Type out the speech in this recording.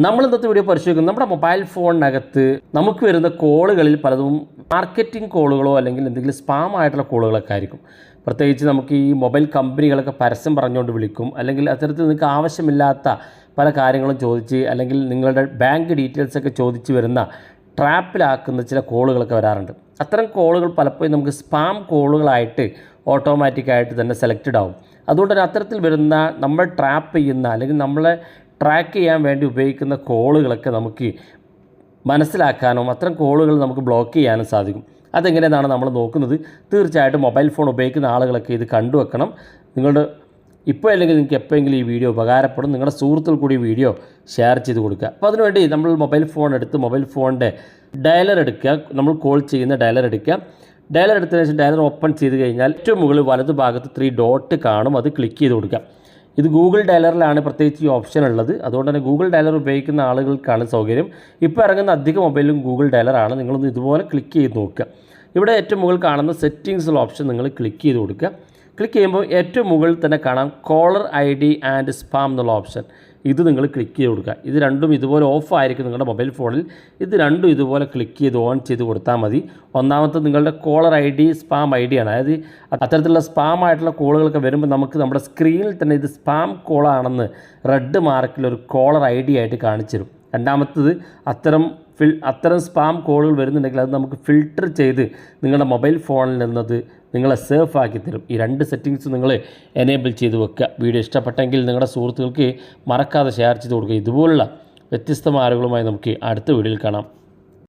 നമ്മൾ ഇന്നത്തെ വീഡിയോ പരിശോധിക്കുന്നത് നമ്മുടെ മൊബൈൽ ഫോണിനകത്ത് നമുക്ക് വരുന്ന കോളുകളിൽ പലതും മാർക്കറ്റിംഗ് കോളുകളോ അല്ലെങ്കിൽ എന്തെങ്കിലും സ്പാം ആയിട്ടുള്ള കോളുകളൊക്കെ ആയിരിക്കും. പ്രത്യേകിച്ച് നമുക്ക് ഈ മൊബൈൽ കമ്പനികളൊക്കെ പരസ്യം പറഞ്ഞുകൊണ്ട് വിളിക്കും, അല്ലെങ്കിൽ അത്തരത്തിൽ നിങ്ങൾക്ക് ആവശ്യമില്ലാത്ത പല കാര്യങ്ങളും ചോദിച്ച് അല്ലെങ്കിൽ നിങ്ങളുടെ ബാങ്ക് ഡീറ്റെയിൽസൊക്കെ ചോദിച്ച് വരുന്ന ട്രാപ്പിലാക്കുന്ന ചില കോളുകളൊക്കെ വരാറുണ്ട്. അത്തരം കോളുകൾ പലപ്പോഴും നമുക്ക് സ്പാം കോളുകളായിട്ട് ഓട്ടോമാറ്റിക്കായിട്ട് തന്നെ സെലക്റ്റഡ് ആവും. അതുകൊണ്ട് തന്നെ അത്തരത്തിൽ വരുന്ന നമ്മൾ ട്രാപ്പ് ചെയ്യുന്ന അല്ലെങ്കിൽ നമ്മളെ ട്രാക്ക് ചെയ്യാൻ വേണ്ടി ഉപയോഗിക്കുന്ന കോളുകളൊക്കെ നമുക്ക് മനസ്സിലാക്കാനും അത്തരം കോളുകൾ നമുക്ക് ബ്ലോക്ക് ചെയ്യാനും സാധിക്കും. അതെങ്ങനെയാണ് നമ്മൾ നോക്കുന്നത്. തീർച്ചയായിട്ടും മൊബൈൽ ഫോൺ ഉപയോഗിക്കുന്ന ആളുകളൊക്കെ ഇത് കണ്ടുവെക്കണം. നിങ്ങളുടെ ഇപ്പോൾ അല്ലെങ്കിൽ നിങ്ങൾക്ക് എപ്പോഴെങ്കിലും ഈ വീഡിയോ ഉപകാരപ്പെടും. നിങ്ങളുടെ സുഹൃത്തുക്കൾ കൂടി വീഡിയോ ഷെയർ ചെയ്ത് കൊടുക്കുക. അപ്പോൾ അതിനുവേണ്ടി നമ്മൾ മൊബൈൽ ഫോൺ എടുത്ത് മൊബൈൽ ഫോണിൻ്റെ ഡയലർ എടുക്കുക. നമ്മൾ കോൾ ചെയ്യുന്ന ഡയലർ എടുക്കുക. ഡയലർ എടുത്തതിന് ശേഷം ഡയലർ ഓപ്പൺ ചെയ്ത് കഴിഞ്ഞാൽ ഏറ്റവും മുകളിൽ വലതു ഭാഗത്ത് 3 ഡോട്ട് കാണും. അത് ക്ലിക്ക് ചെയ്ത് കൊടുക്കുക. ഇത് ഗൂഗിൾ ഡയലറിലാണ് പ്രത്യേകിച്ച് ഈ ഓപ്ഷൻ ഉള്ളത്. അതുകൊണ്ട് തന്നെ ഗൂഗിൾ ഡയലർ ഉപയോഗിക്കുന്ന ആളുകൾക്കാണ് സൗകര്യം. ഇപ്പോൾ ഇറങ്ങുന്ന അധിക മൊബൈലും ഗൂഗിൾ ഡയലറാണ്. നിങ്ങളൊന്ന് ഇതുപോലെ ക്ലിക്ക് ചെയ്ത് നോക്കുക. ഇവിടെ ഏറ്റവും മുകളിൽ കാണുന്ന സെറ്റിങ്സുള്ള ഓപ്ഷൻ നിങ്ങൾ ക്ലിക്ക് ചെയ്ത് കൊടുക്കുക. ക്ലിക്ക് ചെയ്യുമ്പോൾ ഏറ്റവും മുകളിൽ തന്നെ കാണാം കോളർ ID ആൻഡ് സ്പാം എന്നുള്ള ഓപ്ഷൻ. ഇത് നിങ്ങൾ ക്ലിക്ക് ചെയ്ത് കൊടുക്കുക. ഇത് രണ്ടും ഇതുപോലെ ഓഫ് ആയിരിക്കും നിങ്ങളുടെ മൊബൈൽ ഫോണിൽ. ഇത് രണ്ടും ഇതുപോലെ ക്ലിക്ക് ചെയ്ത് ഓൺ ചെയ്ത് കൊടുത്താൽ മതി. ഒന്നാമത്തെ നിങ്ങളുടെ കോളർ ID സ്പാം ID ആണ്. അതായത് അത്തരത്തിലുള്ള സ്പാം ആയിട്ടുള്ള കോളുകളൊക്കെ വരുമ്പോൾ നമുക്ക് നമ്മുടെ സ്ക്രീനിൽ തന്നെ ഇത് സ്പാം കോളാണെന്ന് റെഡ് മാർക്കിലൊരു കോളർ ID ആയിട്ട് കാണിച്ചു തരും. രണ്ടാമത്തത് അത്തരം സ്പാം കോളുകൾ വരുന്നുണ്ടെങ്കിൽ അത് നമുക്ക് ഫിൽട്ടർ ചെയ്ത് നിങ്ങളുടെ മൊബൈൽ ഫോണിൽ നിന്നത് നിങ്ങളെ സേഫ് ആക്കി തരും. ഈ 2 സെറ്റിങ്സ് നിങ്ങൾ എനേബിൾ ചെയ്ത് വെക്കുക. വീഡിയോ ഇഷ്ടപ്പെട്ടെങ്കിൽ നിങ്ങളുടെ സുഹൃത്തുക്കൾക്ക് മറക്കാതെ ഷെയർ ചെയ്ത് കൊടുക്കുക. ഇതുപോലുള്ള വ്യത്യസ്തമായ അറിവുകളുമായി നമുക്ക് അടുത്ത വീഡിയോയിൽ കാണാം.